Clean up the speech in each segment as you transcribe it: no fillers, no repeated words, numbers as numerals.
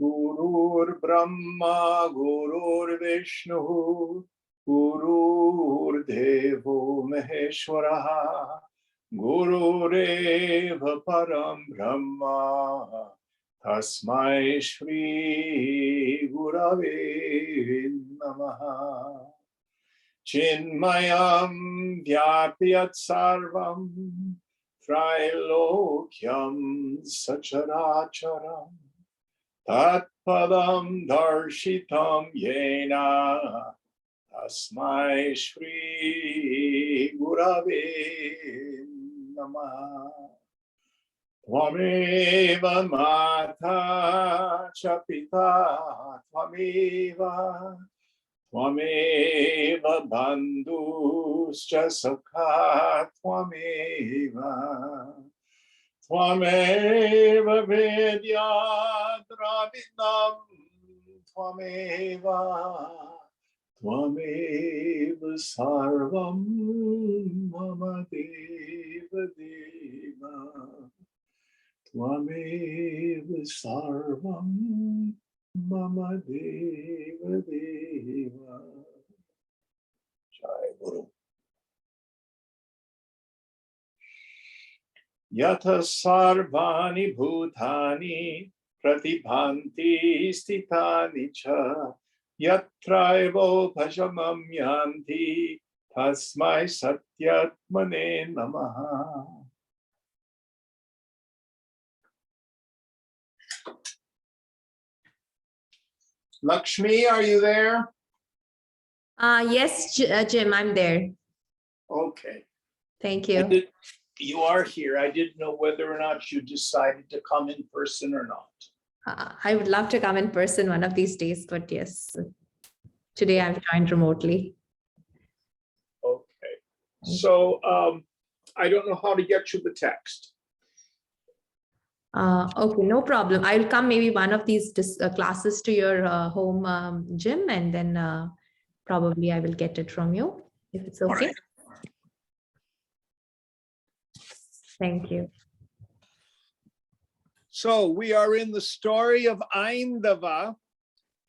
Gurur Brahma, Gurur Vishnu, Gurur Devo Maheshwaraha, Gurureva Param Brahma, Tasmai Shri Gurave Namaha. Chinmayam Vyapyat Sarvam, Trilokyam Sacharacharam, Tatpadam Darshitam Yena, Tasmai Shri Gurave Namaha. Tvameva Mata Chapita Tvameva, Tvameva Bandhuscha Sakha Tvameva, Tvameva Vedya Dravidam Tvameva, Tvameva Sarvam Mama Deva Deva, Tvameva Sarvam Mama Deva Deva. Jai Guru. Yata Sarvani Bhutani Pratibhanti Stitani Cha Yatraivo Pashamam Yanti Tasmai Satyatmane Namaha. Lakshmi, are you there? Yes, Jim, I'm there. Okay. Thank you. You are here. I didn't know whether or not you decided to come in person or not. I would love to come in person one of these days, but yes, today I've joined remotely. Okay. So I don't know how to get you the text. Okay, no problem. I'll come maybe one of these classes to your home, Jim, and then probably I will get it from you if it's okay. Right. Thank you. So we are in the story of Aindava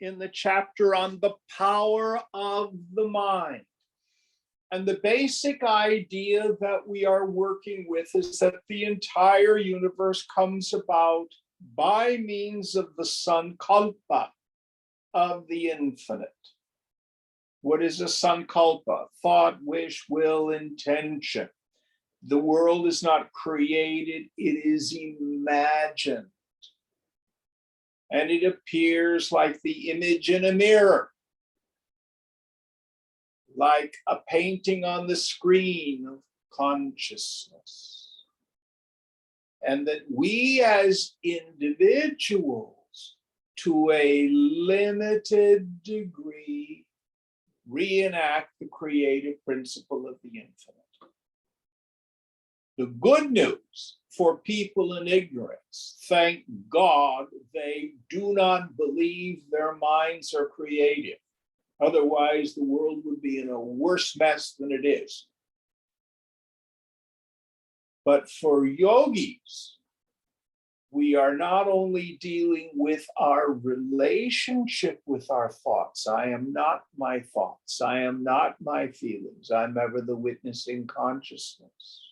in the chapter on the power of the mind. And the basic idea that we are working with is that the entire universe comes about by means of the sankalpa of the infinite. What is a sankalpa? Thought, wish, will, intention. The world is not created, it is imagined. And it appears like the image in a mirror, like a painting on the screen of consciousness. And that we as individuals, to a limited degree, reenact the creative principle of the infinite. The good news for people in ignorance, thank God they do not believe their minds are creative. Otherwise, the world would be in a worse mess than it is. But for yogis, we are not only dealing with our relationship with our thoughts. I am not my thoughts. I am not my feelings. I'm ever the witnessing consciousness.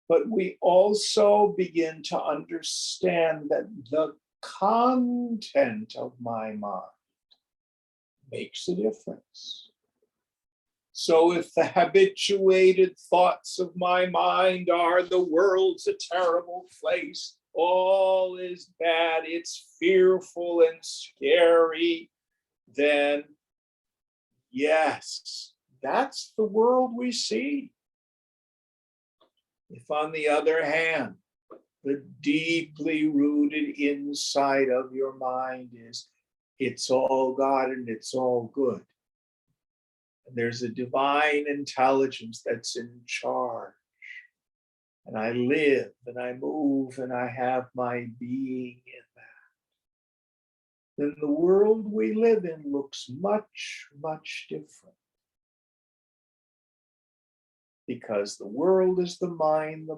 But we also begin to understand that the content of my mind makes a difference. So if the habituated thoughts of my mind are the world's a terrible place, all is bad, it's fearful and scary, then yes, that's the world we see. If on the other hand, the deeply rooted inside of your mind is, it's all God and it's all good, And there's a divine intelligence that's in charge. And I live and I move and I have my being in that. Then the world we live in looks much, much different. Because the world is the mind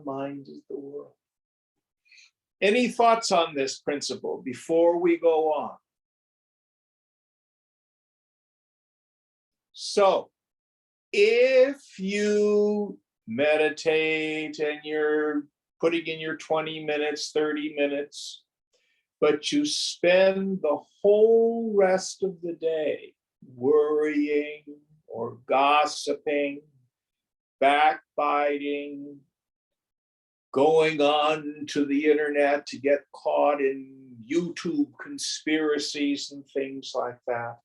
is the world. Any thoughts on this principle before we go on? So, if you meditate and you're putting in your 20 minutes, 30 minutes, but you spend the whole rest of the day worrying or gossiping, backbiting, going on to the internet to get caught in YouTube conspiracies and things like that,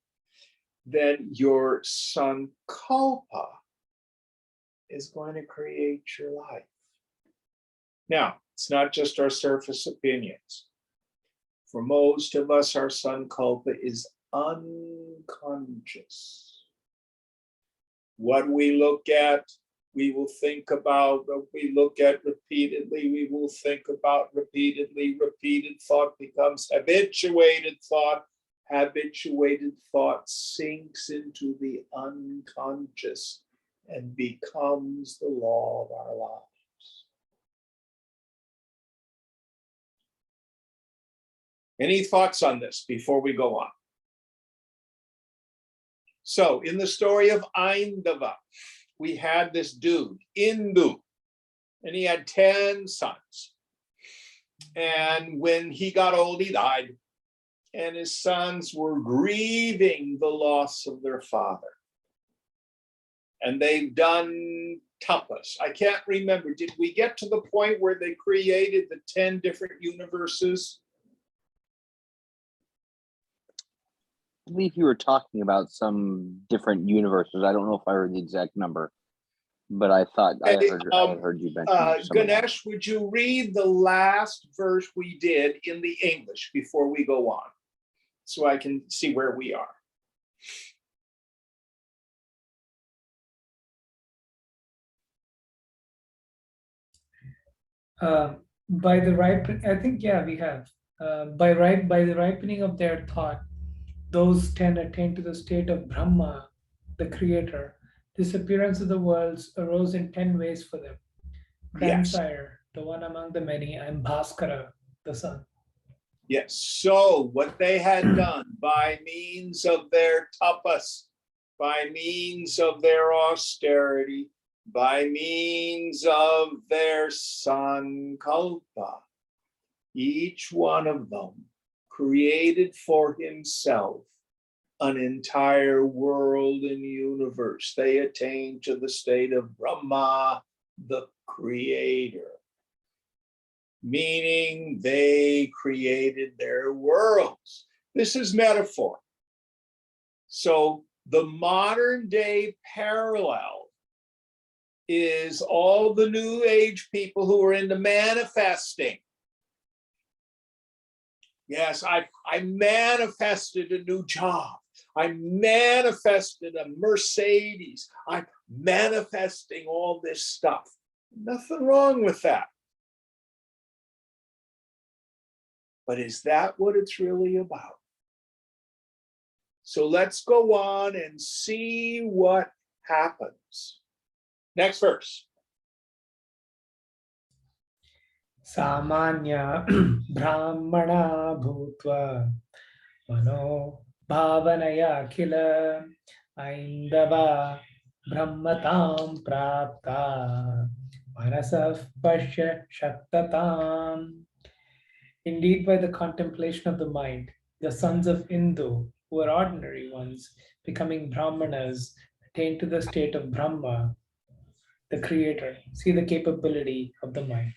then your sankalpa is going to create your life. Now, it's not just our surface opinions. For most of us, our sankalpa is unconscious. What we look at, we will think about. What we look at repeatedly, we will think about repeatedly. Repeated thought becomes habituated thought. Habituated thought sinks into the unconscious and becomes the law of our lives. Any thoughts on this before we go on? So, in the story of Aindava, we had this dude, Indu, and he had 10 sons. And when he got old, he died. And his sons were grieving the loss of their father. And they've done tapas. I can't remember. Did we get to the point where they created the 10 different universes? I believe you were talking about some different universes. I don't know if I heard the exact number, but I thought I had heard you mention some Ganesh, would you read the last verse we did in the English before we go on, so I can see where we are? By the ripen, I think, yeah, we have. By the ripening of their thought, those 10 attain to the state of Brahma, the creator. This appearance of the worlds arose in 10 ways for them. Grandsire, the one among the many, I'm Bhaskara, the sun. Yes. So what they had done by means of their tapas, by means of their austerity, by means of their sankalpa, each one of them created for himself an entire world and universe. They attained to the state of Brahma, the creator, meaning they created their worlds. This is metaphor. So the modern day parallel is all the new age people who are into manifesting. Yes, I manifested a new job. I manifested a Mercedes. I'm manifesting all this stuff. Nothing wrong with that. But is that what it's really about? So let's go on and see what happens. Next verse. Samanya Brahmana Bhutva Mano Bhavanaya Kila Aindava Brahmatam Prapta Manasaf Pasya Shaktatam. Indeed, by the contemplation of the mind, the sons of Indu, who are ordinary ones, becoming Brahmanas, attain to the state of Brahma, the creator. See the capability of the mind.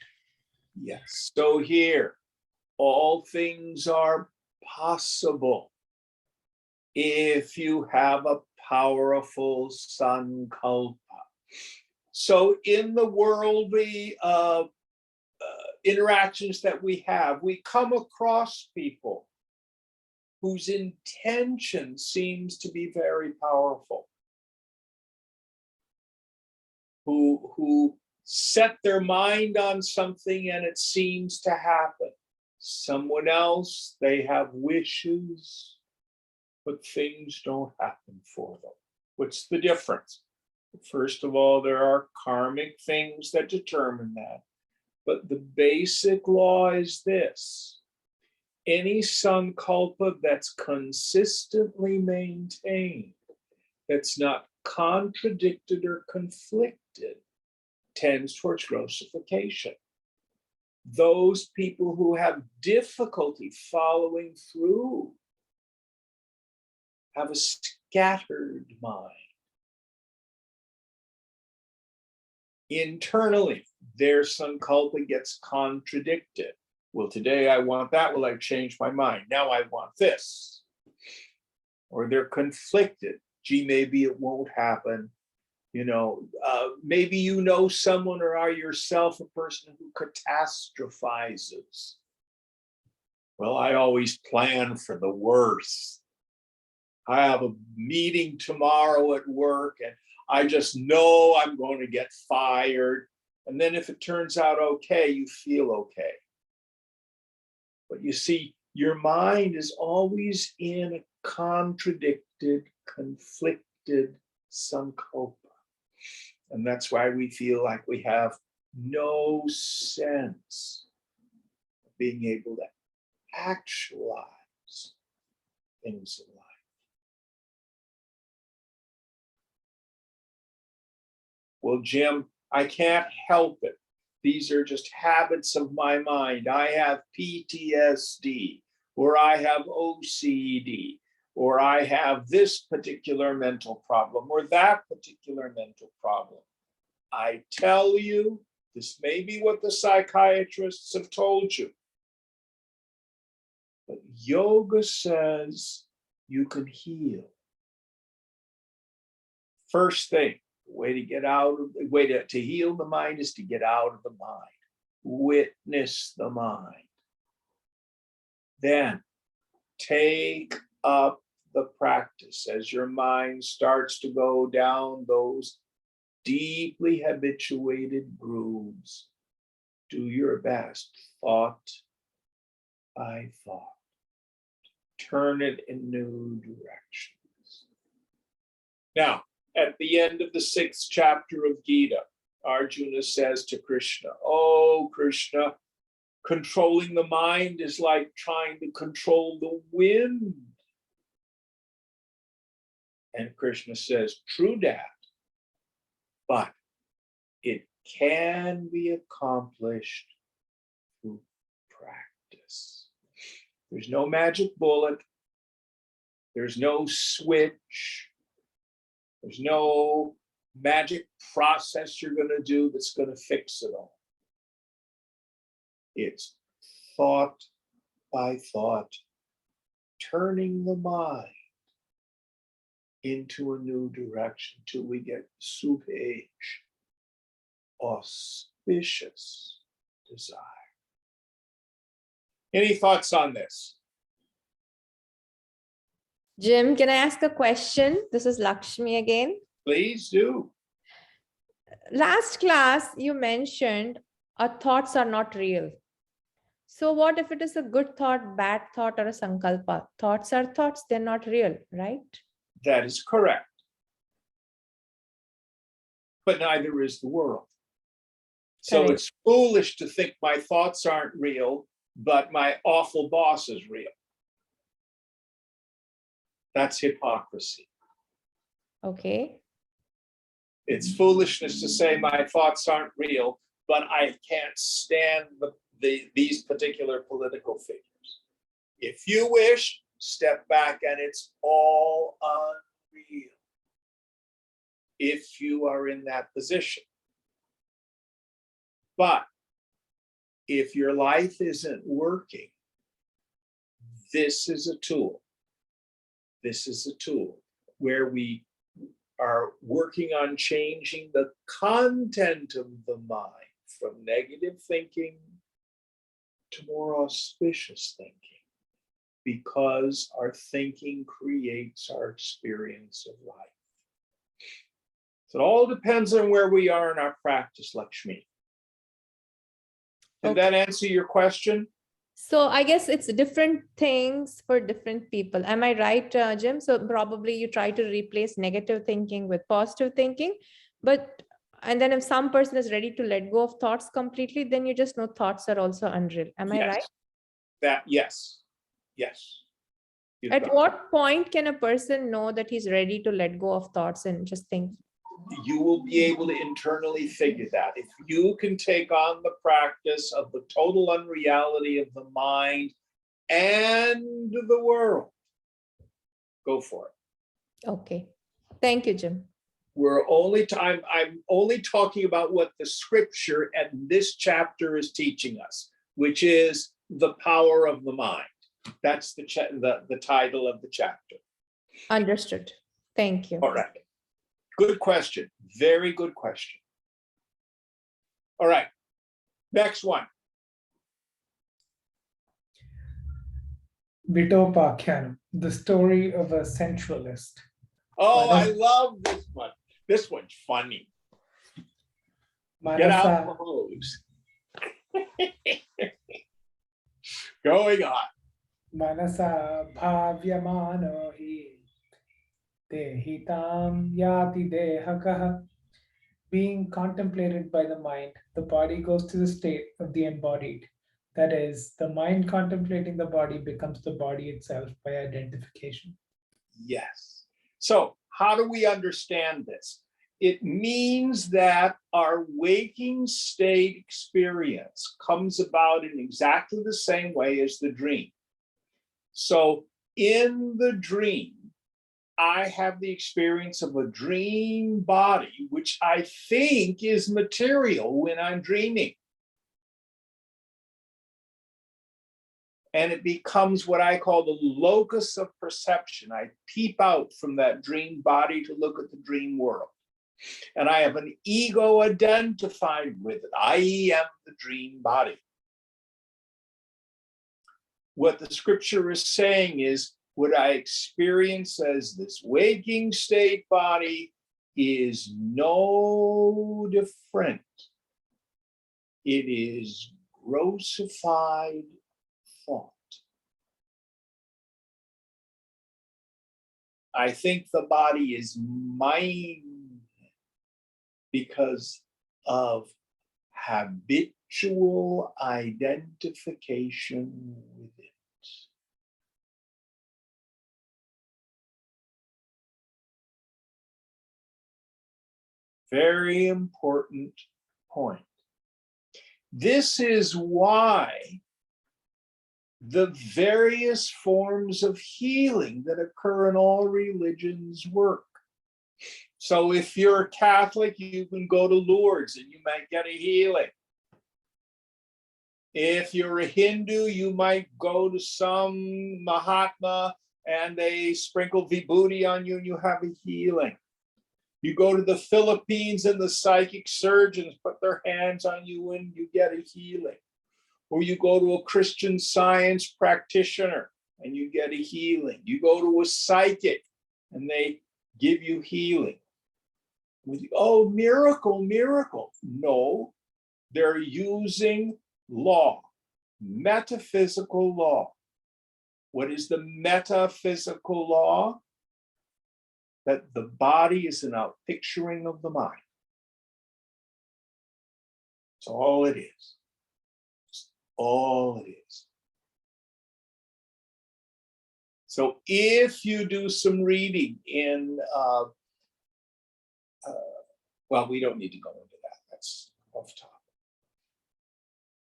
Yes. So here, all things are possible if you have a powerful sankalpa. So in the worldly interactions that we have, we come across people whose intention seems to be very powerful. who set their mind on something and it seems to happen. Someone else, they have wishes, but things don't happen for them. What's the difference? First of all, there are karmic things that determine that. But the basic law is this: any sankalpa that's consistently maintained, that's not contradicted or conflicted, tends towards grossification. Those people who have difficulty following through have a scattered mind. Internally, their sankalpa gets contradicted. Well, today I want that. Well, I've changed my mind. Now I want this. Or they're conflicted. Gee, maybe it won't happen. Maybe you know someone or are yourself a person who catastrophizes. Well, I always plan for the worst. I have a meeting tomorrow at work and I just know I'm going to get fired. And then if it turns out okay, you feel okay. But you see, your mind is always in a contradicted, conflicted sankalpa. And that's why we feel like we have no sense of being able to actualize things in life. Well, Jim, I can't help it. These are just habits of my mind. I have PTSD, or I have OCD, or I have this particular mental problem, or that particular mental problem. I tell you, this may be what the psychiatrists have told you. But yoga says you can heal. First thing, the way to heal the mind is to get out of the mind. Witness the mind. Then take up the practice as your mind starts to go down those deeply habituated grooves. Do your best, thought by thought. Turn it in new directions. Now, at the end of the 6th chapter of Gita, Arjuna says to Krishna, "Oh, Krishna, controlling the mind is like trying to control the wind." And Krishna says, "True that, but it can be accomplished through practice. There's no magic bullet. There's no switch. There's no magic process you're going to do that's going to fix it all. It's thought by thought, turning the mind into a new direction till we get subhej, auspicious desire. Any thoughts on this? Jim, can I ask a question? This is Lakshmi again. Please do. Last class, you mentioned our thoughts are not real. So what if it is a good thought, bad thought, or a sankalpa? Thoughts are thoughts, they're not real, right? That is correct. But neither is the world. So Correct. It's foolish to think my thoughts aren't real, but my awful boss is real. That's hypocrisy. Okay. It's foolishness to say my thoughts aren't real, but I can't stand these particular political figures. If you wish, step back and it's all unreal. If you are in that position. But if your life isn't working, this is a tool. This is a tool where we are working on changing the content of the mind from negative thinking to more auspicious thinking, because our thinking creates our experience of life. So it all depends on where we are in our practice, Lakshmi. Did Okay. that answer your question? So I guess it's different things for different people. Am I right, Jim? So probably you try to replace negative thinking with positive thinking, and then if some person is ready to let go of thoughts completely, then you just know thoughts are also unreal. Am I right? Yes. You've At got it. what point can a person know that he's ready to let go of thoughts and just think? You will be able to internally figure that. If you can take on the practice of the total unreality of the mind and the world, go for it. Okay. Thank you, Jim. I'm only talking about what the scripture at this chapter is teaching us, which is the power of the mind. That's the title of the chapter. Understood. Thank you. All right. Good question. Very good question. All right. Next one. Vitopakyanam, the story of a sensualist. Oh, I love this one. This one's funny. Get out the hose. Going on. Manasa bhavyamano hi dehitam yati dehakaha. Being contemplated by the mind, the body goes to the state of the embodied. That is, the mind contemplating the body becomes the body itself by identification. Yes. So how do we understand this? It means that our waking state experience comes about in exactly the same way as the dream. So in the dream, I have the experience of a dream body, which I think is material when I'm dreaming. And it becomes what I call the locus of perception. I peep out from that dream body to look at the dream world. And I have an ego identified with it. I am the dream body. What the scripture is saying is, what I experience as this waking state body is no different. It is grossified thought. I think the body is mine because of habitual identification with it. Very important point. This is why the various forms of healing that occur in all religions work. So if you're a Catholic, you can go to Lourdes and you might get a healing. If you're a Hindu, you might go to some Mahatma and they sprinkle vibhuti on you and you have a healing. You go to the Philippines and the psychic surgeons put their hands on you and you get a healing. Or you go to a Christian Science practitioner and you get a healing. You go to a psychic and they give you healing. Oh, miracle, miracle. No, they're using law, metaphysical law. What is the metaphysical law? That the body is an outpicturing of the mind. That's all it is. That's all it is. So if you do some reading in, well, we don't need to go into that. That's off topic.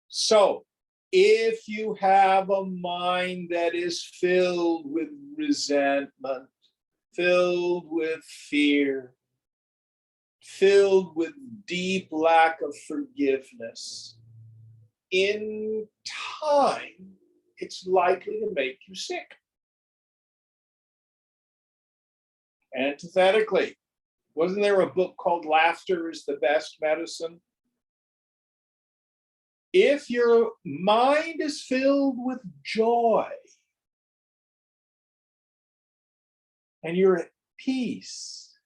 So if you have a mind that is filled with resentment, filled with fear, filled with deep lack of forgiveness, in time, it's likely to make you sick. Antithetically, wasn't there a book called Laughter is the Best Medicine? If your mind is filled with joy and you're at peace,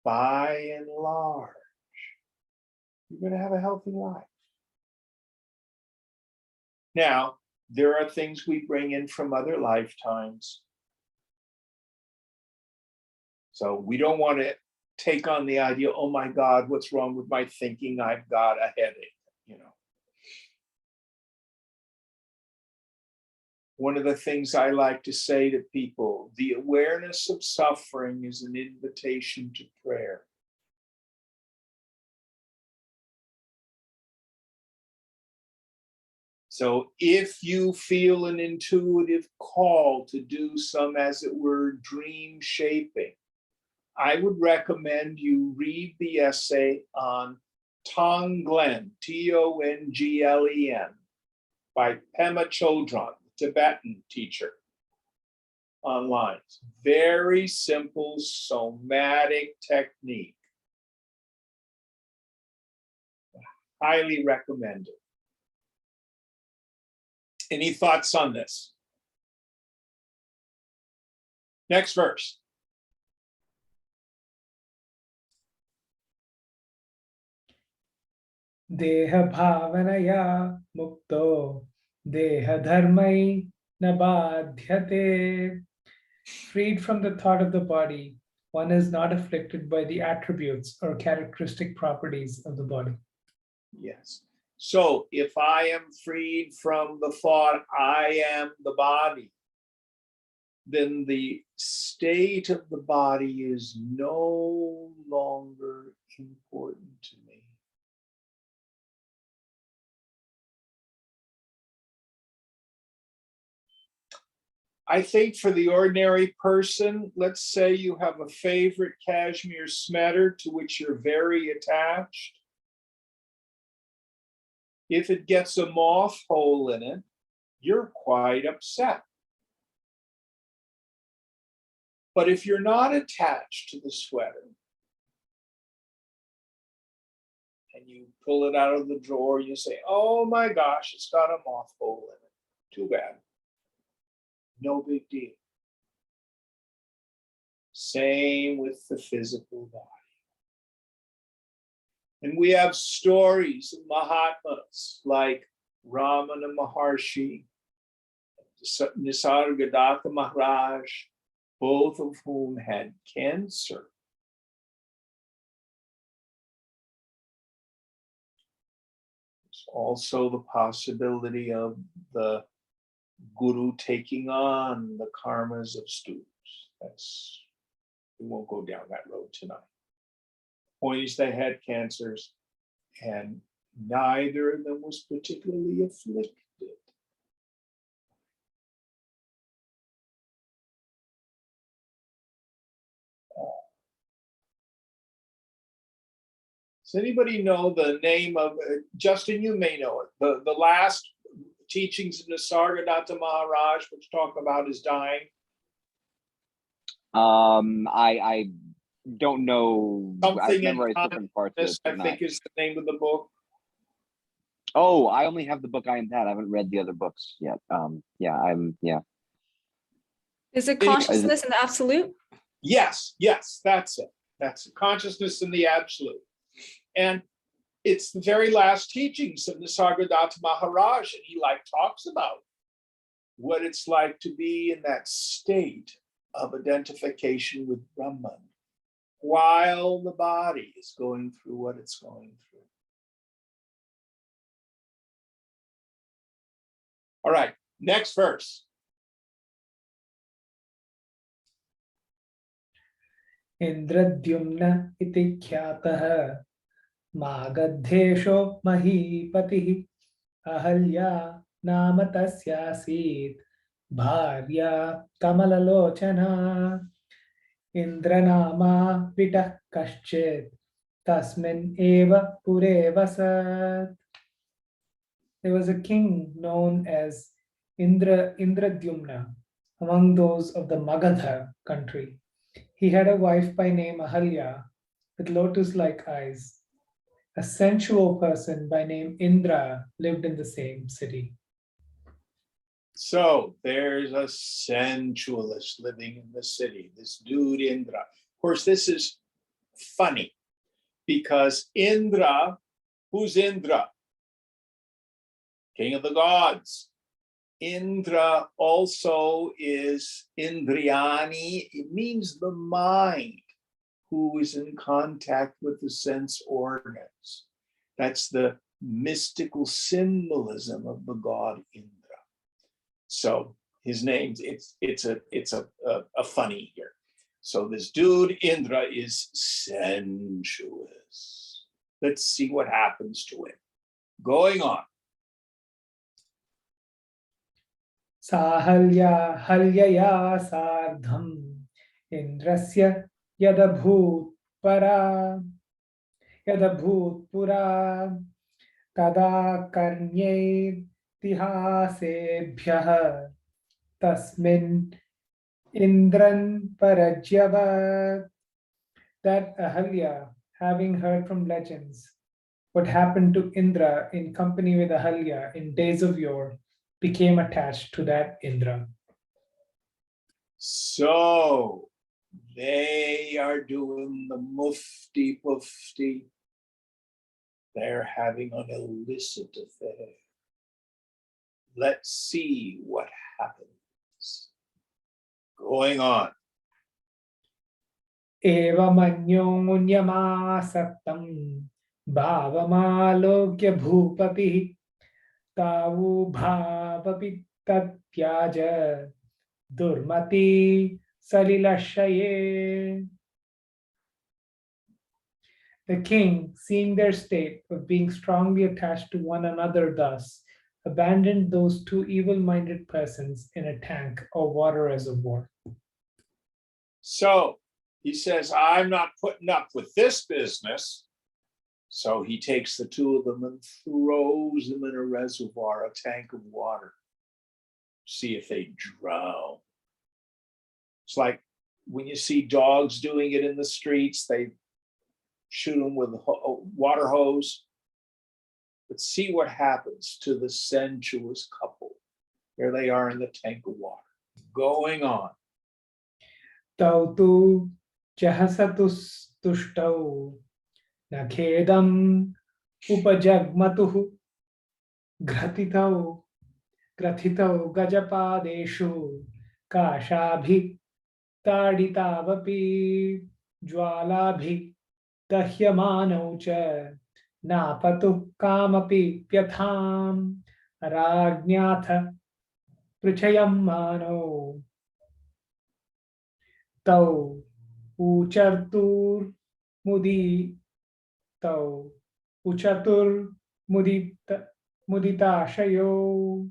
by and large, you're going to have a healthy life. Now, there are things we bring in from other lifetimes. So we don't want to take on the idea, oh my God, what's wrong with my thinking? I've got a headache, you know. One of the things I like to say to people, the awareness of suffering is an invitation to prayer. So if you feel an intuitive call to do some, as it were, dream shaping, I would recommend you read the essay on Tonglen, Tonglen, by Pema Chodron, the Tibetan teacher, online. Very simple somatic technique. Highly recommended. Any thoughts on this? Next verse. Deha bhavanaya mukto deha dharmai nabadhyate. Freed from the thought of the body, one is not afflicted by the attributes or characteristic properties of the body. Yes. So if I am freed from the thought I am the body, then the state of the body is no longer important to me. I think for the ordinary person, let's say you have a favorite cashmere sweater to which you're very attached. If it gets a moth hole in it, you're quite upset. But if you're not attached to the sweater and you pull it out of the drawer, you say, oh my gosh, it's got a moth hole in it. Too bad. No big deal. Same with the physical body. And we have stories of Mahatmas like Ramana Maharshi, Nisargadatta Maharaj, both of whom had cancer. There's also the possibility of the guru taking on the karmas of students. We won't go down that road tonight. Point is, they had cancers, and neither of them was particularly afflicted. Does anybody know the name of, Justin, you may know it, the last teachings of Nisargadatta Maharaj, which talk about his dying? I don't know. I've Something in memorized different parts of it, I but think not. is the name of the book. Oh, I only have the book I am that. I haven't read the other books yet. Yeah. Is it consciousness in the absolute? Yes, that's it. That's it. Consciousness in the absolute. And it's the very last teachings of Nisargadatta Maharaj, and he talks about what it's like to be in that state of identification with Brahman while the body is going through what it's going through. All right, next verse. Indradyumna iti khyatah magadhesho mahipatihi ahalya nama tasyasit bharya kamalalochana indranama vitah kaschet tasmin eva pure vasat. There was a king known as Indradyumna among those of the Magadha country. He had a wife by name Ahalya with lotus-like eyes. A sensual person by name Indra lived in the same city. So there's a sensualist living in the city, this dude Indra. Of course, this is funny because Indra, who's Indra? King of the gods. Indra also is Indriyani. It means the mind, who is in contact with the sense organs. That's the mystical symbolism of the god Indra. So his name, it's a funny here. So this dude Indra is sensuous. Let's see what happens to him. Going on. Sahalya halyaya sardham indrasya yadabhut pura tada karnyay tihasebhyah tasmin indran parajyavat. That Ahalya, having heard from legends what happened to Indra in company with Ahalya in days of yore, became attached to that Indra. So they are doing the mufti pufti. They're having an illicit affair. Let's see what happens. Going on. Evamanyonyamasatam bhavamalokya bhupati tavu bhavapi tatyaja durmati salilashaye. The king, seeing their state of being strongly attached to one another thus, abandoned those two evil-minded persons in a tank or water reservoir. So he says, I'm not putting up with this business. So he takes the two of them and throws them in a reservoir, a tank of water. See if they drown. It's like when you see dogs doing it in the streets, they shoot them with a water hose. But see what happens to the sensuous couple. There they are in the tank of water. Going on. Tau tu jahasatus tuštau nakhedam upajagmatuh gratitau gajapadeshu kashabhi taditavapi jwalabhi dahyamanau cha napatu kamapi pyatham rajnatha prichayam mano tau uchartur mudita shayo.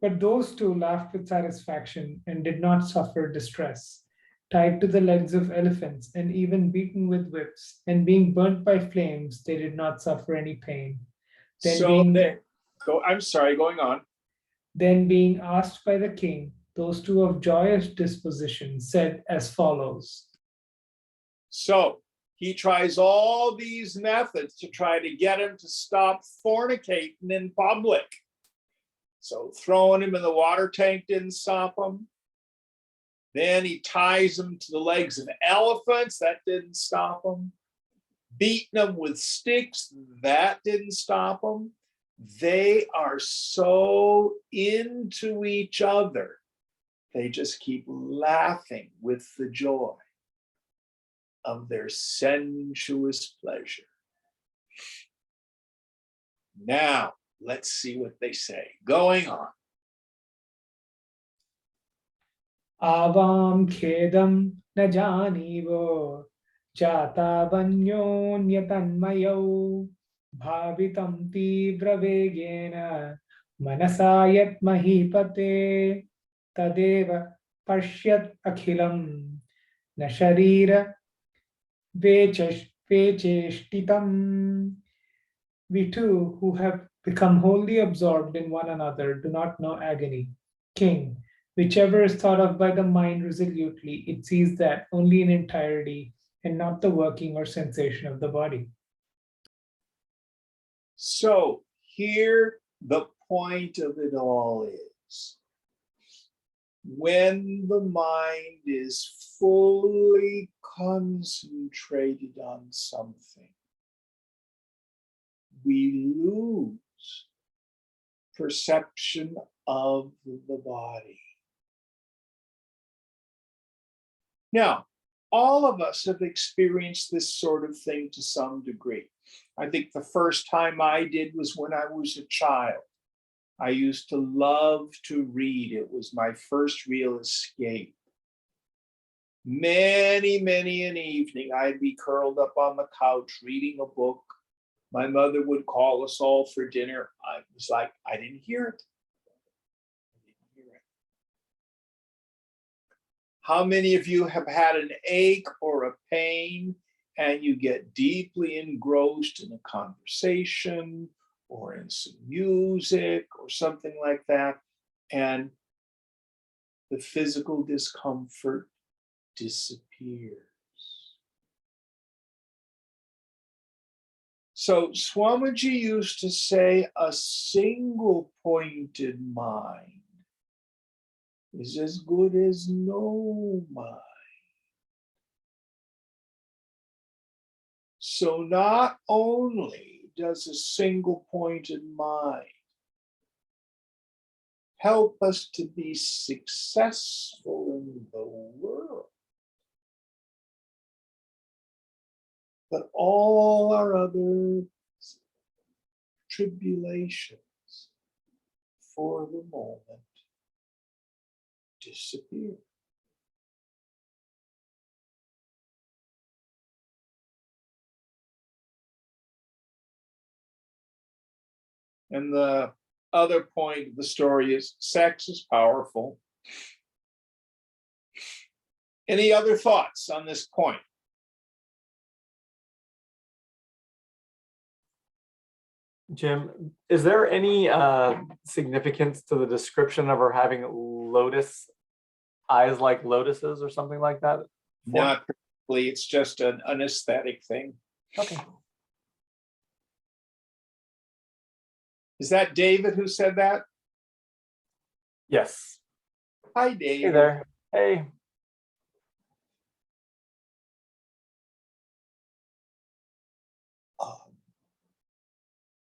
But those two laughed with satisfaction and did not suffer distress. Tied to the legs of elephants and even beaten with whips and being burnt by flames, they did not suffer any pain. I'm sorry, going on. Then being asked by the king, those two of joyous disposition said as follows. So he tries all these methods to try to get him to stop fornicating in public. So throwing him in the water tank didn't stop him. Then he ties him to the legs of elephants. That didn't stop him. Beating them with sticks. That didn't stop them. They are so into each other. They just keep laughing with the joy of their sensuous pleasure. Now, let's see what they say. Going on. Avam khedam na janivo jata vanyotanmayo bhavitam tibra vegena manasayat mahipate tadeva pashyat akhilam na sharira vecheshtitam. We too, who have become wholly absorbed in one another, do not know agony. King, whichever is thought of by the mind resolutely, it sees that only in entirety and not the working or sensation of the body. So here the point of it all is, when the mind is fully concentrated on something, we lose perception of the body. Now, all of us have experienced this sort of thing to some degree. I think the first time I did was when I was a child. I used to love to read. It was my first real escape. Many an evening, I'd be curled up on the couch reading a book. My mother would call us all for dinner. I was like, I didn't hear it. How many of you have had an ache or a pain and you get deeply engrossed in a conversation or in some music or something like that, and the physical discomfort disappears? So Swamiji used to say, a single pointed mind is as good as no mind. So not only does a single pointed mind help us to be successful in the world, but all our other tribulations for the moment disappear. And the other point of the story is sex is powerful. Any other thoughts on this point? Jim, is there any significance to the description of her having lotus eyes like lotuses or something like that? Not particularly. It's just an aesthetic thing. Okay. Is that David who said that? Yes. Hi, David. Hey there. Hey.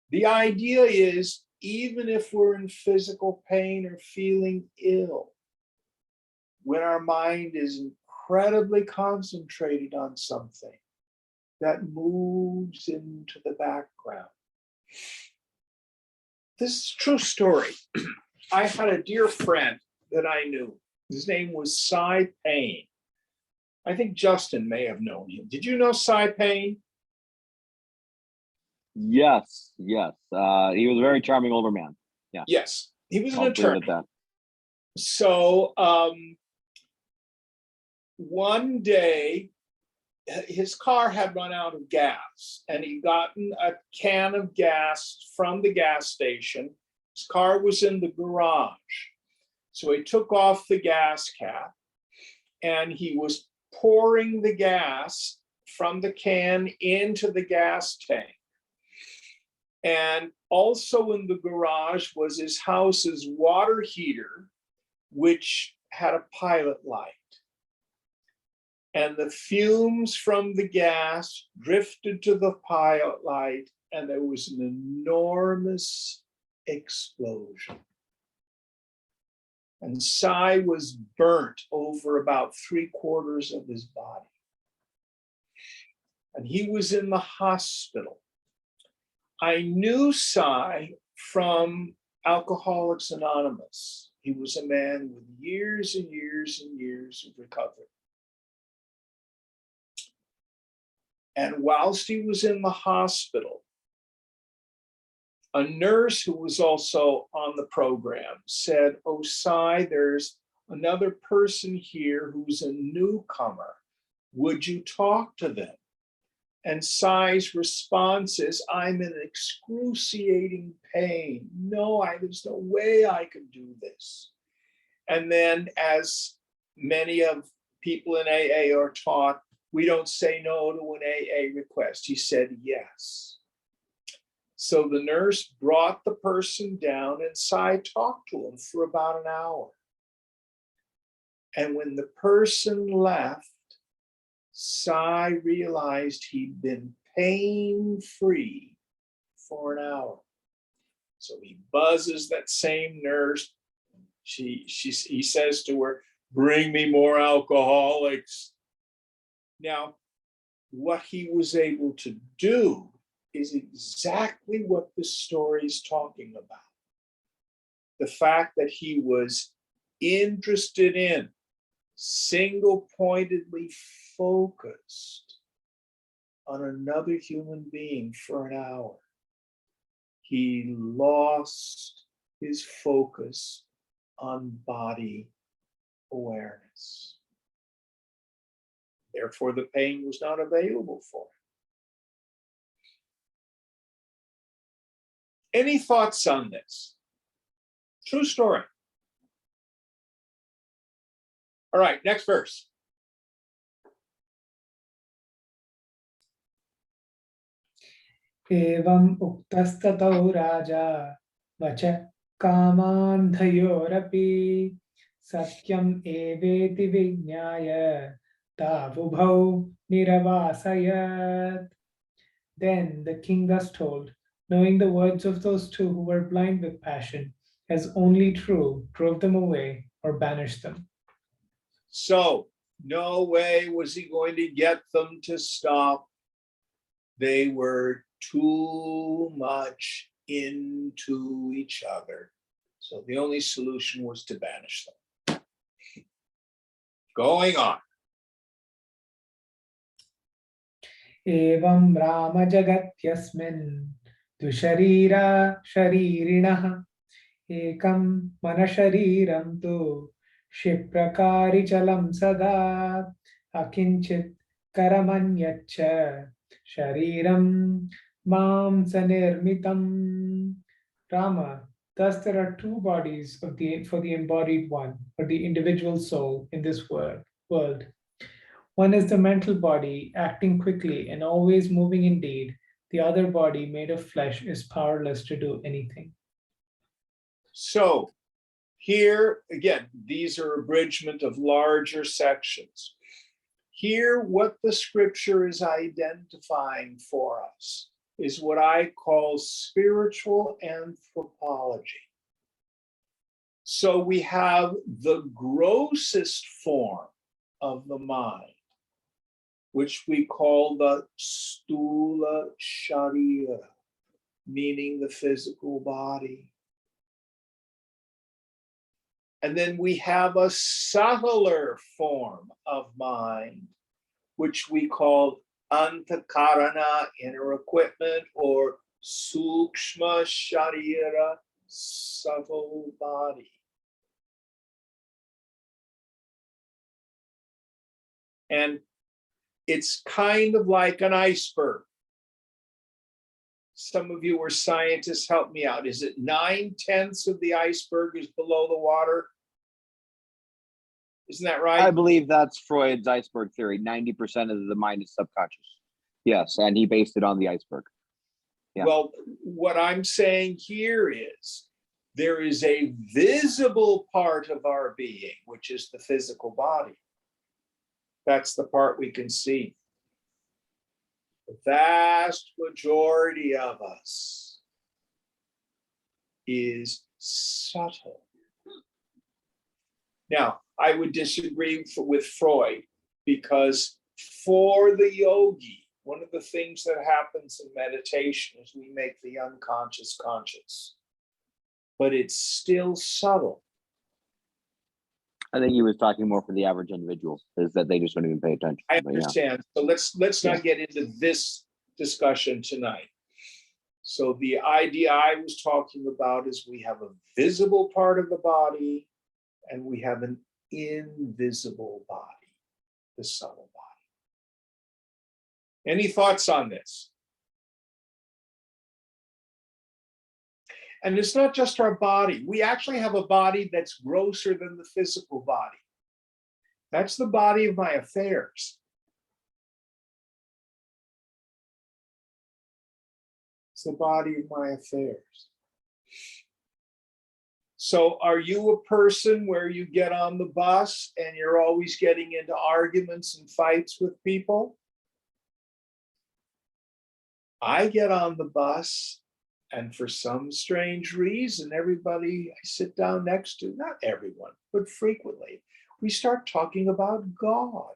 The idea is, even if we're in physical pain or feeling ill, when our mind is incredibly concentrated on something, that moves into the background. This is a true story. I had a dear friend that I knew. His name was Cy Payne. I think Justin may have known him. Did you know Cy Payne? Yes. He was a very charming older man. Yeah. Yes, he was an I'll leave it attorney. at that. So one day, his car had run out of gas, and he'd gotten a can of gas from the gas station. His car was in the garage. So he took off the gas cap, and he was pouring the gas from the can into the gas tank. And also in the garage was his house's water heater, which had a pilot light. And the fumes from the gas drifted to the pilot light, and there was an enormous explosion. And Cy was burnt over about 3/4 of his body. And he was in the hospital. I knew Cy from Alcoholics Anonymous. He was a man with years and years and years of recovery. And whilst he was in the hospital, a nurse who was also on the program said, "Oh, Cy, there's another person here who's a newcomer. Would you talk to them?" And Cy's response is, "I'm in excruciating pain. No, there's no way I can do this." And then, as many of people in AA are taught, we don't say no to an AA request. He said yes. So the nurse brought the person down, and Cy talked to him for about an hour. And when the person left, Sai realized he'd been pain-free for an hour. So he buzzes that same nurse. He says to her, "Bring me more alcoholics." Now, what he was able to do is exactly what this story is talking about. The fact that he was interested in, single-pointedly focused on another human being for an hour. He lost his focus on body awareness. Therefore, the pain was not available for him. Any thoughts on this? True story. All right, next verse. Evam uktastatau raja vacha kamandayorapi satyam eveti vijnaya tavubhau niravasayat. Then the king thus told, knowing the words of those two who were blind with passion as only true, drove them away or banished them. So, no way was he going to get them to stop. They were too much into each other. So the only solution was to banish them. Going on. Evam Rama Jagatyasmin Dusharira Sharirinaha Ekam Manashariram Tu Shiprakari Chalam Sada Akinchit Karamanyacha Shariram Mam Sanirmitam. Rama, thus there are two bodies for the embodied one, or the individual soul in this world. One is the mental body, acting quickly and always moving indeed. The other body, made of flesh, is powerless to do anything. So here, again, these are abridgment of larger sections. Here, what the scripture is identifying for us is what I call spiritual anthropology. So we have the grossest form of the mind, which we call the stula sharira, meaning the physical body. And then we have a subtler form of mind, which we call antakarana, inner equipment, or sukshma sharira, subtle body. And it's kind of like an iceberg. Some of you are scientists, help me out. Is it 9/10 of the iceberg is below the water? Isn't that right? I believe that's Freud's iceberg theory. 90% of the mind is subconscious. Yes, and he based it on the iceberg. Yeah. Well, what I'm saying here is there is a visible part of our being, which is the physical body. That's the part we can see. The vast majority of us is subtle. Now, I would disagree with Freud, because for the yogi, one of the things that happens in meditation is we make the unconscious conscious, but it's still subtle. I think he was talking more for the average individual, is that they just don't even pay attention. I But yeah. understand. So let's not get into this discussion tonight. So the idea I was talking about is we have a visible part of the body and we have an invisible body, the subtle body. Any thoughts on this? And it's not just our body. We actually have a body that's grosser than the physical body. That's the body of my affairs. It's the body of my affairs. So are you a person where you get on the bus and you're always getting into arguments and fights with people? I get on the bus and for some strange reason, everybody I sit down next to, not everyone, but frequently, we start talking about God.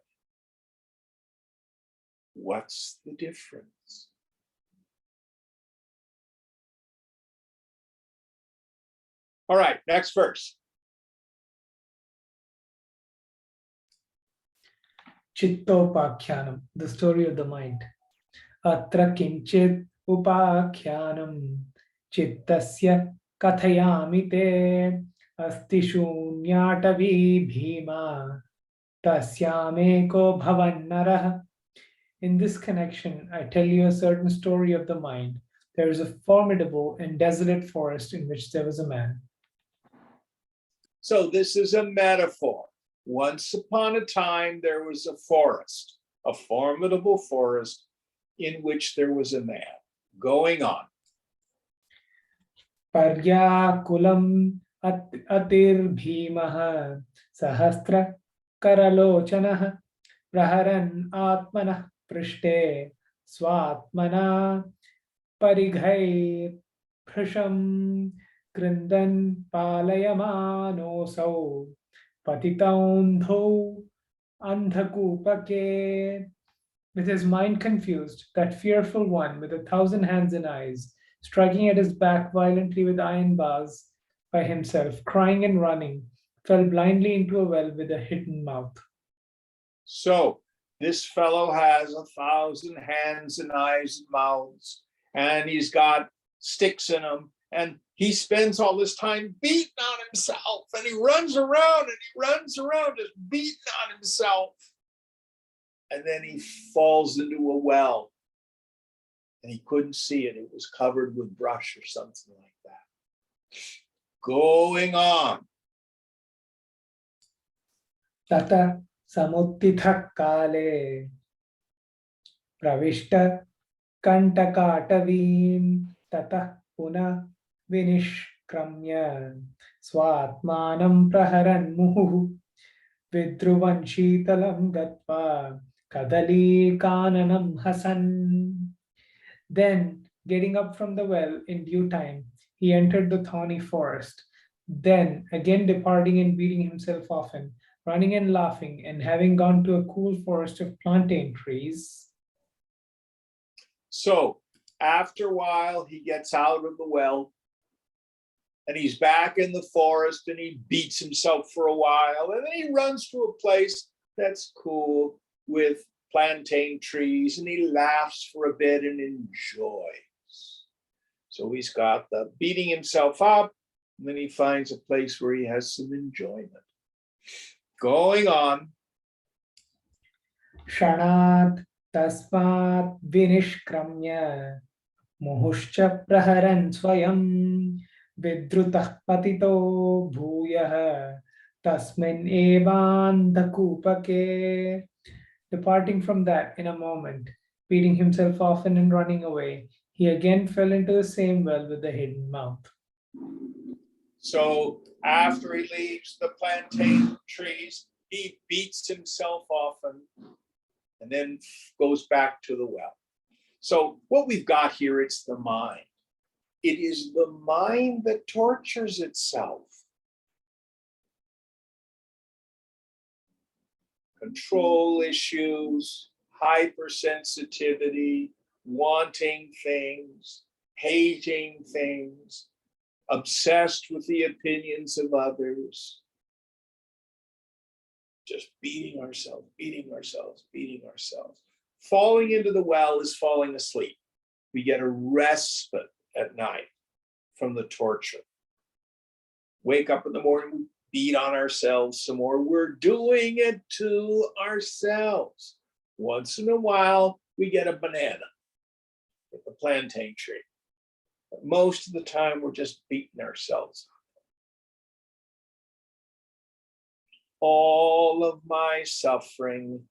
What's the difference? All right, next verse. Chittopakyanam, the story of the mind. Atra kinchit upakyanam chittasya kathayami te asti shunyatavi bhima tasyameko bhavannarah. In this connection, I tell you a certain story of the mind. There is a formidable and desolate forest in which there was a man. So this is a metaphor. Once upon a time, there was a forest, a formidable forest in which there was a man. Going on. Paryakulam atir bhimah sahasra karalochanah praharan atmanah prishte swatmana parighair prasham krindan palayamanosau patitaundho andhakupake. With his mind confused, that fearful one with 1,000 hands and eyes, striking at his back violently with iron bars by himself, crying and running, fell blindly into a well with a hidden mouth. So this fellow has 1,000 hands and eyes and mouths, and he's got sticks in him, and he spends all this time beating on himself, and he runs around just beating on himself. And then he falls into a well, and he couldn't see it. It was covered with brush or something like that. Going on. Tata samuttithak kale pravishta kantakatavim tata puna vinishkramya swatmanam praharan muhu vidruvan shitalam gatva kadali kananam hasan. Then, getting up from the well in due time, he entered the thorny forest. Then, again departing and beating himself often, running and laughing, and having gone to a cool forest of plantain trees. So after a while, he gets out of the well, and he's back in the forest, and he beats himself for a while, and then he runs to a place that's cool with plantain trees, and he laughs for a bit and enjoys. So he's got the beating himself up, and then he finds a place where he has some enjoyment. Going on. Shanat tasmat vinishkramya muhuscha praharan swayam vidrutah patito bhuyah tasmin evandhakupake. Departing from that in a moment, beating himself often and running away, he again fell into the same well with the hidden mouth. So after he leaves the plantain trees, he beats himself often and then goes back to the well. So what we've got here, it's the mind. It is the mind that tortures itself. Control issues, hypersensitivity, wanting things, hating things, obsessed with the opinions of others, just beating ourselves. Falling into the well is falling asleep. We get a respite at night from the torture. Wake up in the morning, we beat on ourselves some more. We're doing it to ourselves. Once in a while, we get a banana at the plantain tree. But most of the time, we're just beating ourselves. All of my suffering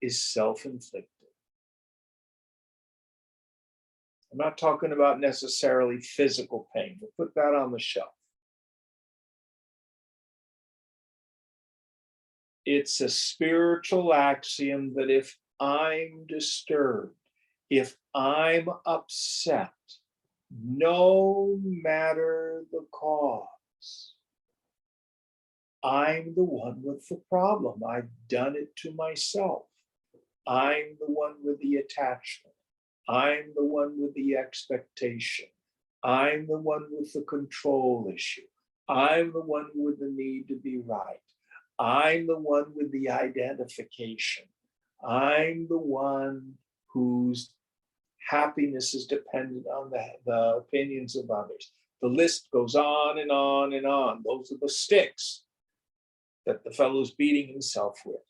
is self-inflicted. I'm not talking about necessarily physical pain. We'll put that on the shelf. It's a spiritual axiom that if I'm disturbed, if I'm upset, no matter the cause, I'm the one with the problem. I've done it to myself. I'm the one with the attachment. I'm the one with the expectation. I'm the one with the control issue. I'm the one with the need to be right. I'm the one with the identification. I'm the one whose happiness is dependent on the opinions of others. The list goes on and on and on. Those are the sticks that the fellow's beating himself with.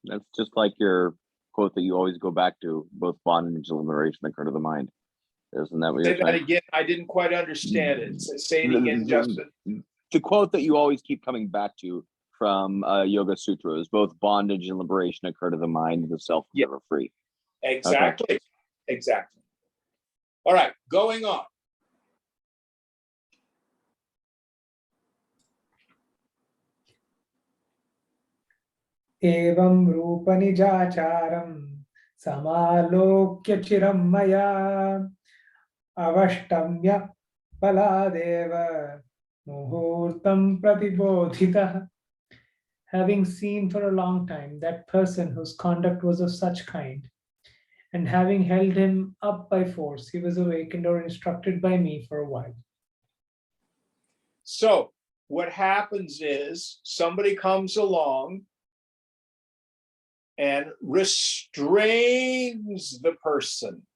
That's just like your quote that you always go back to, both bondage and liberation occur to the mind. Isn't that what Say you're that saying? again. I didn't quite understand it. Say it again, Justin. The quote that you always keep coming back to from Yoga Sutra is both bondage and liberation occur to the mind, the self is ever free. Exactly. Okay. Exactly. All right, going on. एवं रूपनिजाचारं समालोक्य चिरं मया अवष्टम्य Baladev मुहूर्तं प्रतिबोधितः. Having seen for a long time that person whose conduct was of such kind, and having held him up by force, he was awakened or instructed by me for a while. So what happens is somebody comes along and restrains the person,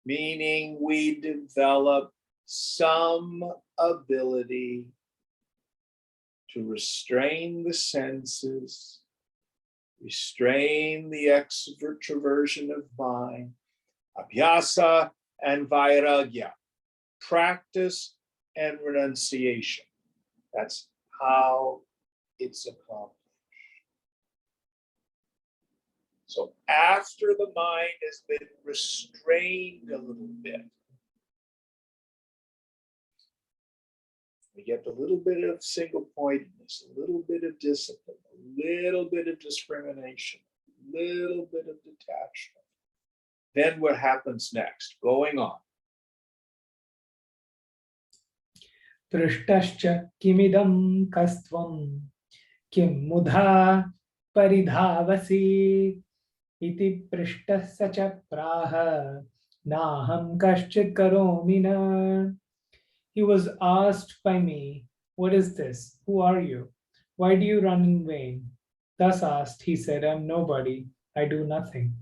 meaning we develop some ability to restrain the senses, restrain the extroversion of mind, abhyasa and vairagya, practice and renunciation. That's how it's accomplished. So after the mind has been restrained a little bit, we get a little bit of single pointedness, a little bit of discipline, a little bit of discrimination, a little bit of detachment. Then what happens next? Going on. Drishtascha kimidam kastvam kim mudha paridhavasi iti prishtah sacha praha naham kaschit karomi na. He was asked by me, "What is this? Who are you? Why do you run in vain?" Thus asked, he said, "I'm nobody. I do nothing."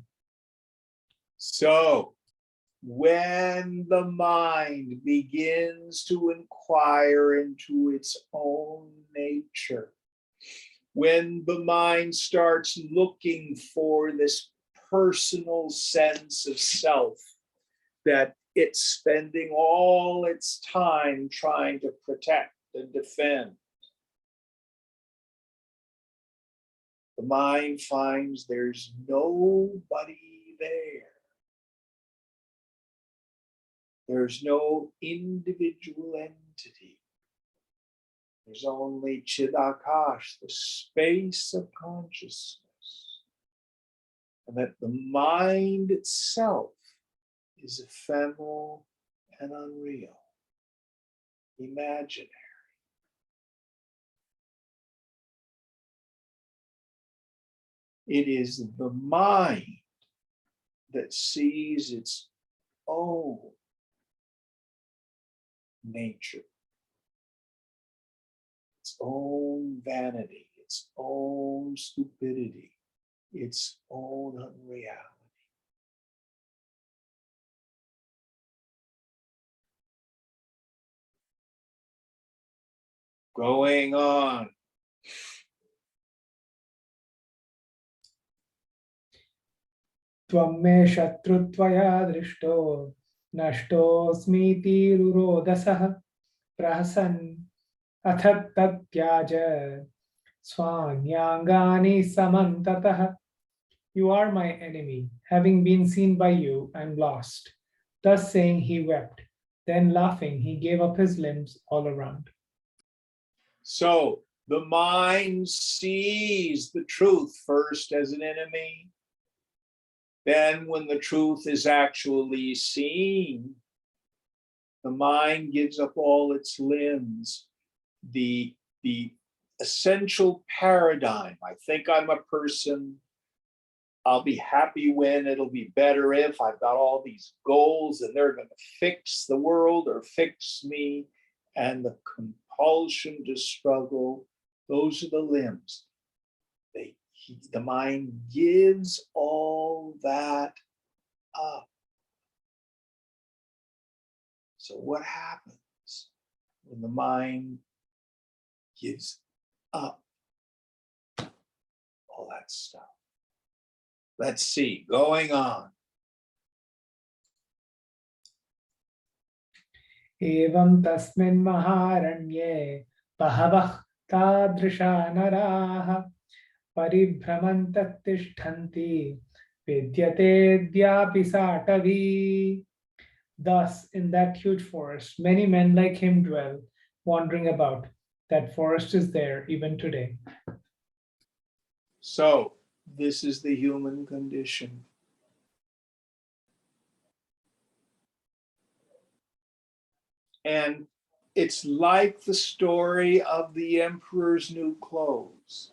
So when the mind begins to inquire into its own nature, when the mind starts looking for this personal sense of self that it's spending all its time trying to protect and defend, the mind finds there's nobody there. There's no individual entity. There's only Chidakash, the space of consciousness. And that the mind itself is ephemeral and unreal, imaginary. It is the mind that sees its own nature, its own vanity, its own stupidity, its own unreality. Going on. Tvam me shatrutvaya drishto nashto'smiti rurodasah prahasan athat tatyaja swanyangani samantatah. You are my enemy. Having been seen by you, I am lost. Thus saying, he wept. Then laughing, he gave up his limbs all around. So the mind sees the truth first as an enemy. Then when the truth is actually seen, the mind gives up all its limbs. The essential paradigm, I think I'm a person, I'll be happy when, it'll be better if, I've got all these goals and they're going to fix the world or fix me, and the compulsion to struggle, those are the limbs. The mind gives all that up. So what happens when the mind gives up all that stuff? Let's see, going on. Evam tasmin maharanye bahavah tadrisha naraha paribhramantat tishthanti vidyate dyapi satavi. Thus, in that huge forest, many men like him dwell, wandering about. That forest is there even today. So this is the human condition. And it's like the story of the emperor's new clothes.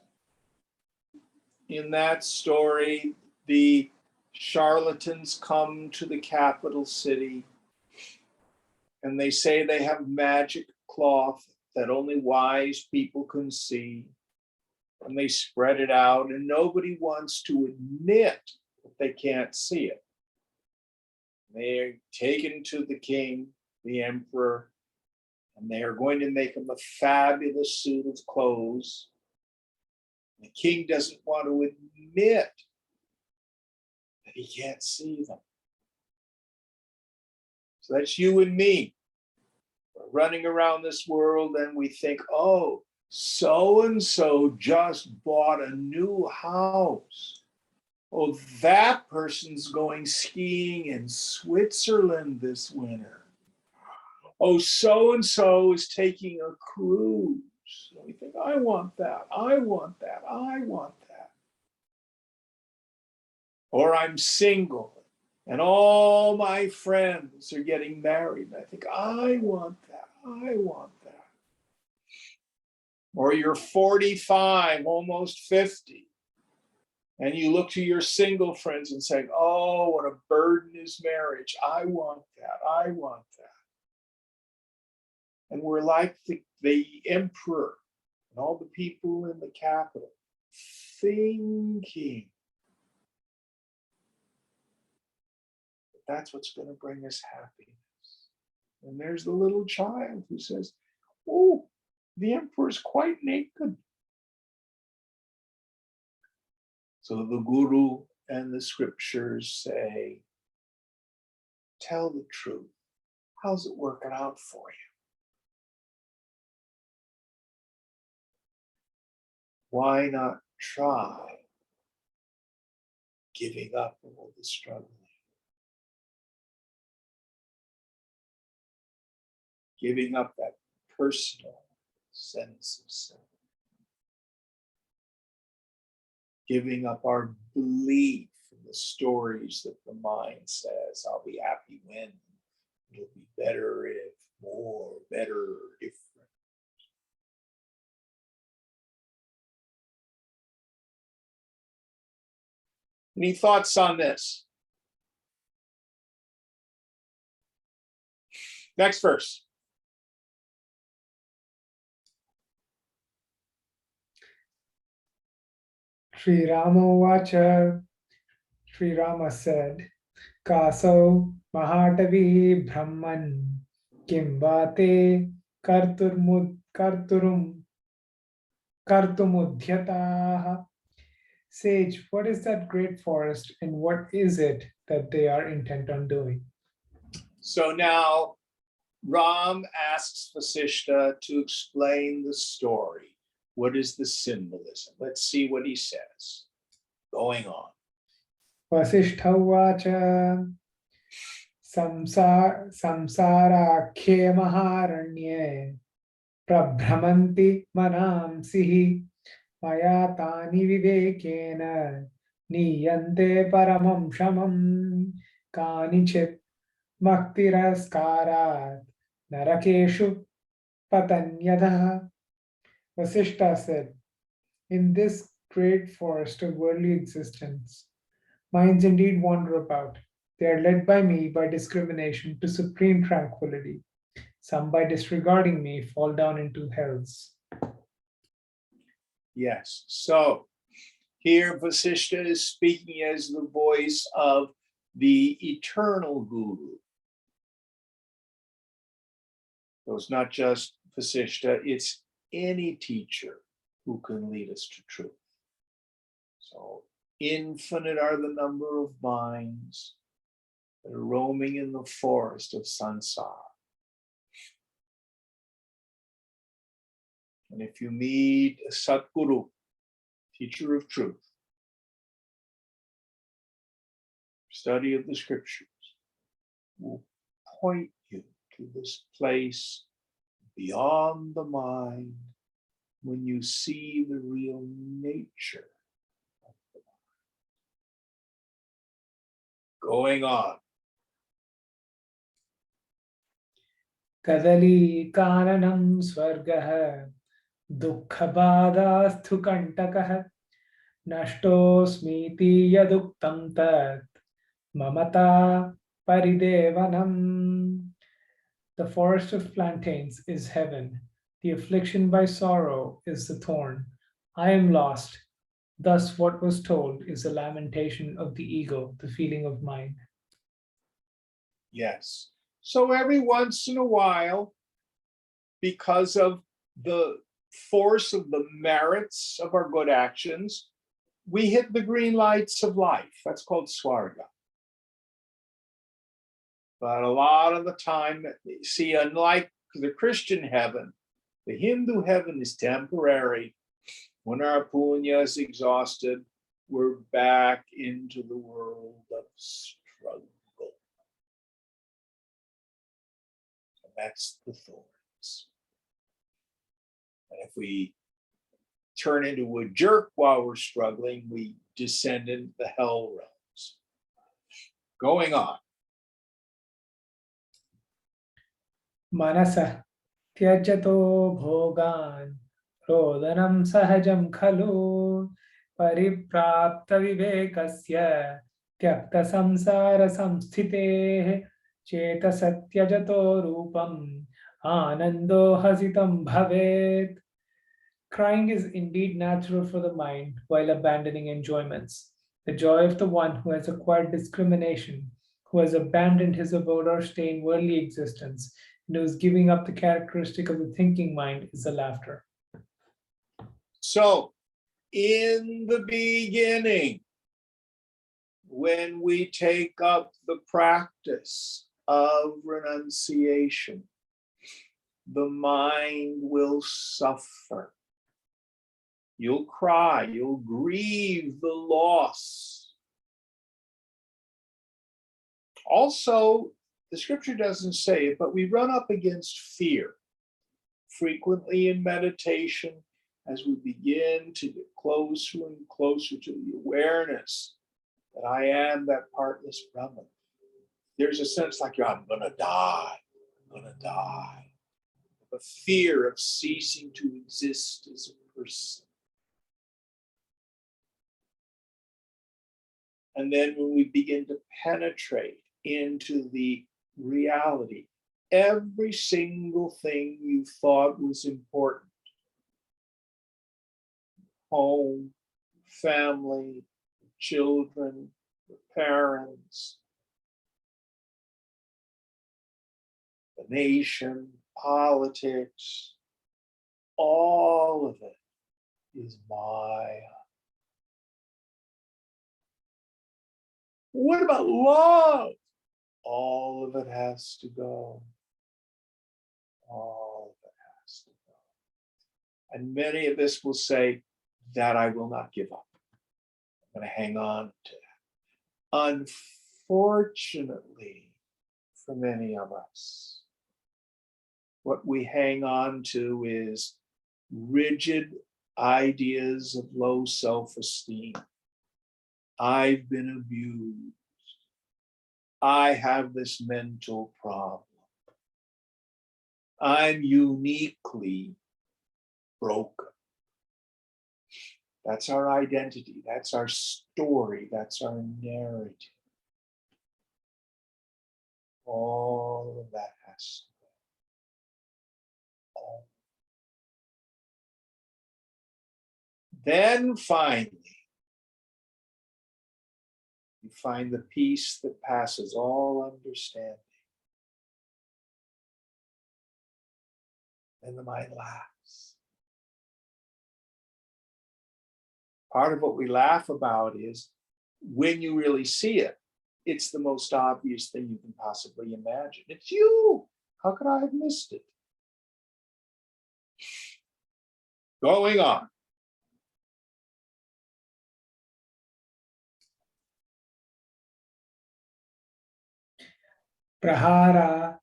In that story, the charlatans come to the capital city and they say they have magic cloth that only wise people can see. And they spread it out, and nobody wants to admit that they can't see it. They're taken to the king, the emperor, and they are going to make him a fabulous suit of clothes. The king doesn't want to admit that he can't see them. So that's you and me. We're running around this world and we think, oh, so-and-so just bought a new house. Oh, that person's going skiing in Switzerland this winter. Oh, so-and-so is taking a cruise. And we think, I want that, I want that, I want that. Or I'm single and all my friends are getting married. And I think, I want that, I want that. Or you're 45, almost 50, and you look to your single friends and say, oh, what a burden is marriage. I want that, I want that. And we're like the emperor and all the people in the capital thinking that's what's going to bring us happiness. And there's the little child who says, oh, the emperor's quite naked. So the guru and the scriptures say, tell the truth. How's it working out for you? Why not try giving up all the struggling? Giving up that personal sense of self. Giving up our belief in the stories that the mind says, I'll be happy when, it'll be better if, more, better, different. Any thoughts on this? Next verse. Sri Rama Vacha, Sri Rama said, Kaso Mahatavi Brahman Kimbate Kartumudhyataha. Sage, what is that great forest and what is it that they are intent on doing? So now Ram asks Vasishta to explain the story. What is the symbolism? Let's see what he says. Going on. Vasishta Vacha संसाराख्ये महारण्ये प्रभ्रमन्ति मनांसिः मया तानि विवेकेन नीयन्ते परमं शमं कानिचित् मक्तिरस्कारात् नरकेषु patanyadaha. Vasishta said, in this great forest of worldly existence, minds indeed wander about. They are led by me by discrimination to supreme tranquility. Some by disregarding me fall down into hells. Yes. So here Vasishta is speaking as the voice of the eternal guru. So it's not just Vasishta, it's any teacher who can lead us to truth. So infinite are the number of minds that are roaming in the forest of samsara. And if you meet a Satguru, teacher of truth, study of the scriptures will point you to this place beyond the mind when you see the real nature of the mind. Going on. Kadali karanam swargah dukkhabadasthu kantakah nashtosmiti yaduktam tat mamata paridevanam. The forest of plantains is heaven. The affliction by sorrow is the thorn. I am lost. Thus, what was told is a lamentation of the ego, the feeling of mind. Yes. So every once in a while, because of the force of the merits of our good actions, we hit the green lights of life. That's called swarga. But a lot of the time, see, unlike the Christian heaven, the Hindu heaven is temporary. When our punya is exhausted, we're back into the world of struggle. And that's the thorns. And if we turn into a jerk while we're struggling, we descend into the hell realms. Going on. Manasa tyajato bhogan rodanam sahajam khalu pariprapta vivekasya tyakta samsara samsthite cheta satyajato rupam anando hasitam bhavet. Crying is indeed natural for the mind while abandoning enjoyments. The joy of the one who has acquired discrimination, who has abandoned his abode or stay in worldly existence, and who is giving up the characteristic of the thinking mind, is the laughter. So, in the beginning, when we take up the practice of renunciation, the mind will suffer. You'll cry, you'll grieve the loss. Also, the scripture doesn't say it, but we run up against fear. Frequently in meditation, as we begin to get closer and closer to the awareness that I am that partless Brahman, there's a sense like, I'm gonna die, I'm gonna die. The fear of ceasing to exist as a person. And then when we begin to penetrate into the reality, every single thing you thought was important, home, family, children, parents, the nation, politics, all of it is Maya. What about love? All of it has to go. All of it has to go. And many of us will say, that I will not give up. I'm going to hang on to that. Unfortunately, for many of us. What we hang on to is rigid ideas of low self-esteem. I've been abused. I have this mental problem. I'm uniquely broken. That's our identity. That's our story. That's our narrative. All of that has to go. Then finally, you find the peace that passes all understanding. And the mind laughs. Part of what we laugh about is when you really see it, it's the most obvious thing you can possibly imagine. It's you. How could I have missed it? Going on. Prahara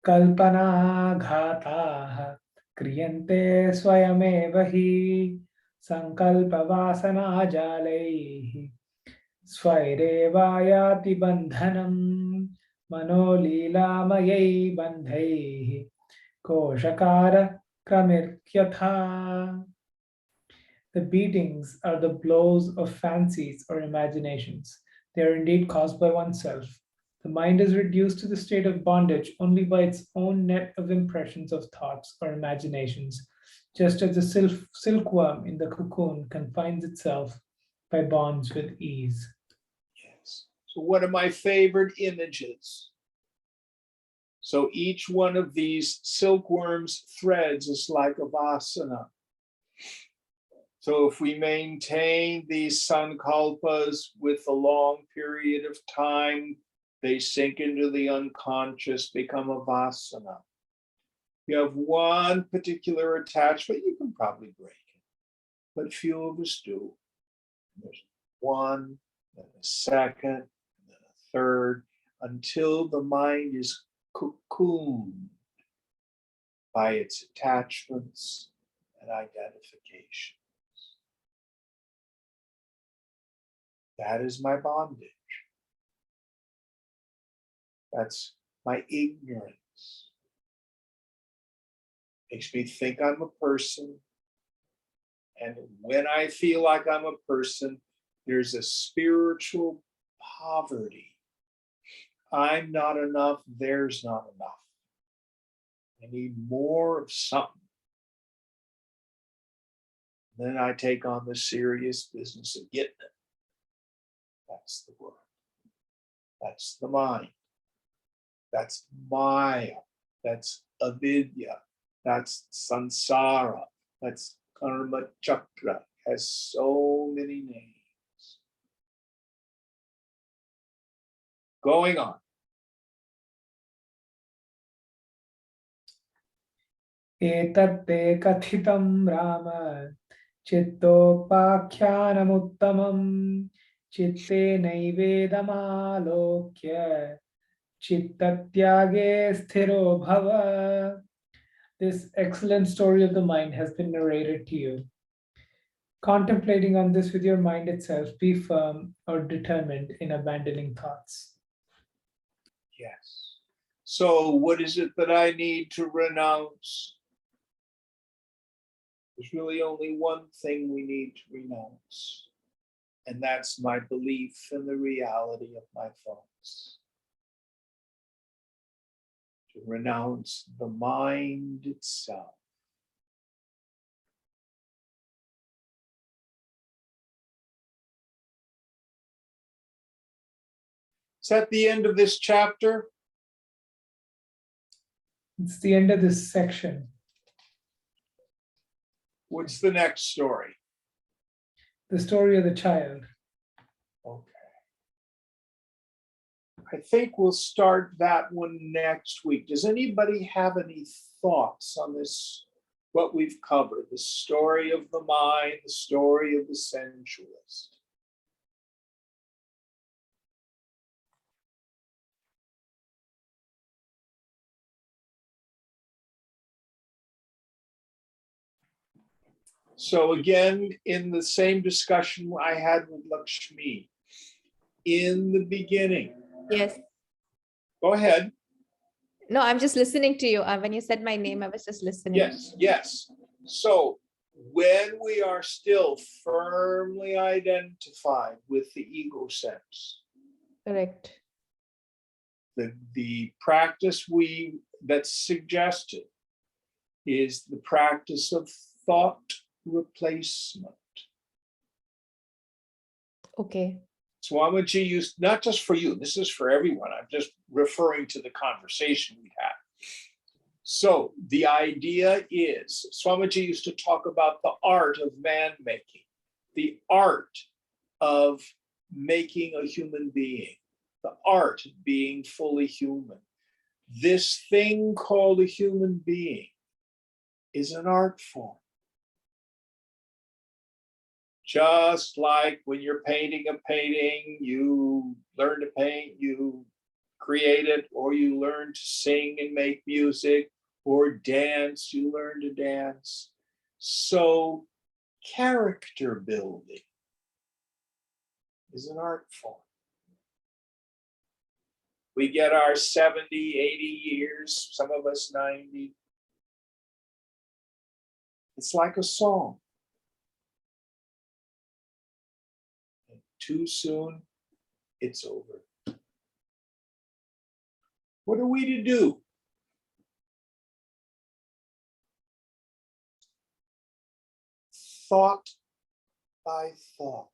kalpanaghataah kriyante swayameva hi sankalpavasana jalaihi swairevayati bandhanam manolilamayai bandhaihi koshakara kramirkyatha. The beatings are the blows of fancies or imaginations. They are indeed caused by oneself. The mind is reduced to the state of bondage only by its own net of impressions of thoughts or imaginations, just as the silkworm in the cocoon confines itself by bonds with ease. Yes. So one of my favorite images. So each one of these silkworm's threads is like a vasana. So if we maintain these sankalpas with a long period of time, they sink into the unconscious, become a vasana. You have one particular attachment, you can probably break it, but few of us do. There's one, then a second, and then a third, until the mind is cocooned by its attachments and identification. That is my bondage. That's my ignorance. Makes me think I'm a person. And when I feel like I'm a person, there's a spiritual poverty. I'm not enough, there's not enough. I need more of something. Then I take on the serious business of getting it. That's the word. That's the mind. That's Maya. That's avidya. That's samsara. That's karma chakra. Has so many names. Going on. Etatte kathitam Rama chittopakyanamuttamam chitte naivedamalokya chittatyage sthiro bhava. This excellent story of the mind has been narrated to you. Contemplating on this with your mind itself, be firm or determined in abandoning thoughts. Yes. So what is it that I need to renounce? There's really only one thing we need to renounce, and that's my belief in the reality of my thoughts. To renounce the mind itself. Is that the end of this chapter? It's the end of this section. What's the next story? The story of the child. Okay. I think we'll start that one next week. Does anybody have any thoughts on this, what we've covered? The story of the mind, the story of the sensualist. So again, in the same discussion I had with Lakshmi, in the beginning, Yes. go ahead. No, I'm just listening to you. When you said my name, I was just listening. Yes, yes. So when we are still firmly identified with the ego sense, Correct. the practice that's suggested is the practice of thought replacement. Okay. Swamiji used, not just for you, this is for everyone. I'm just referring to the conversation we had. So the idea is, Swamiji used to talk about the art of man making, the art of making a human being, the art of being fully human. This thing called a human being is an art form. Just like when you're painting a painting, you learn to paint, you create it, or you learn to sing and make music, or dance, you learn to dance. So character building is an art form. We get our 70, 80 years, some of us 90. It's like a song. And too soon, it's over. What are we to do? Thought by thought,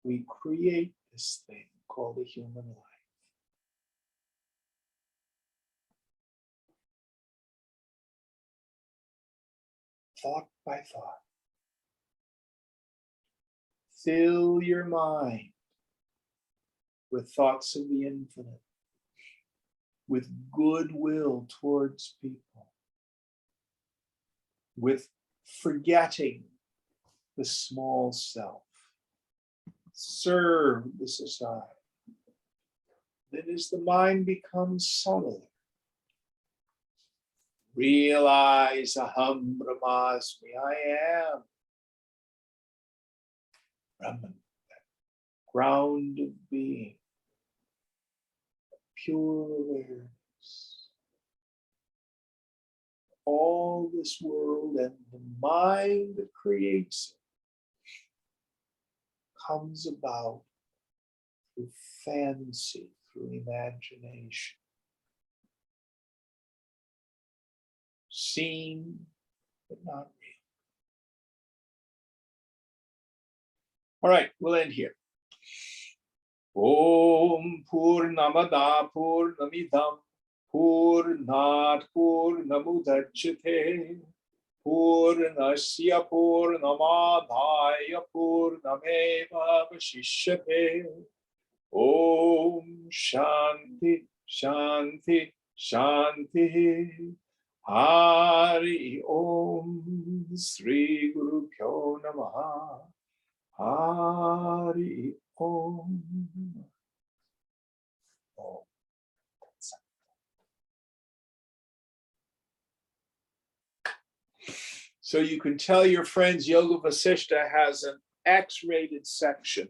we create this thing called a human life. Thought by thought. Fill your mind with thoughts of the infinite, with goodwill towards people, with forgetting the small self. Serve the society. Then as the mind becomes subtle, realize aham brahmasmi, I am Brahman, that ground of being, pure awareness. All this world and the mind that creates it comes about through fancy, through imagination. Seen, but not real. All right, we'll end here. Om Purnamada Purnamidam Purnat Purnamudachyate Purnasya Purnamadhaya Purnameva Vashishyate. Om Shanti Shanti Shanti. Hari Om Sri Guru Pyo Namaha. Hari Om. Oh. So you can tell your friends Yoga Vasishta has an X-rated section.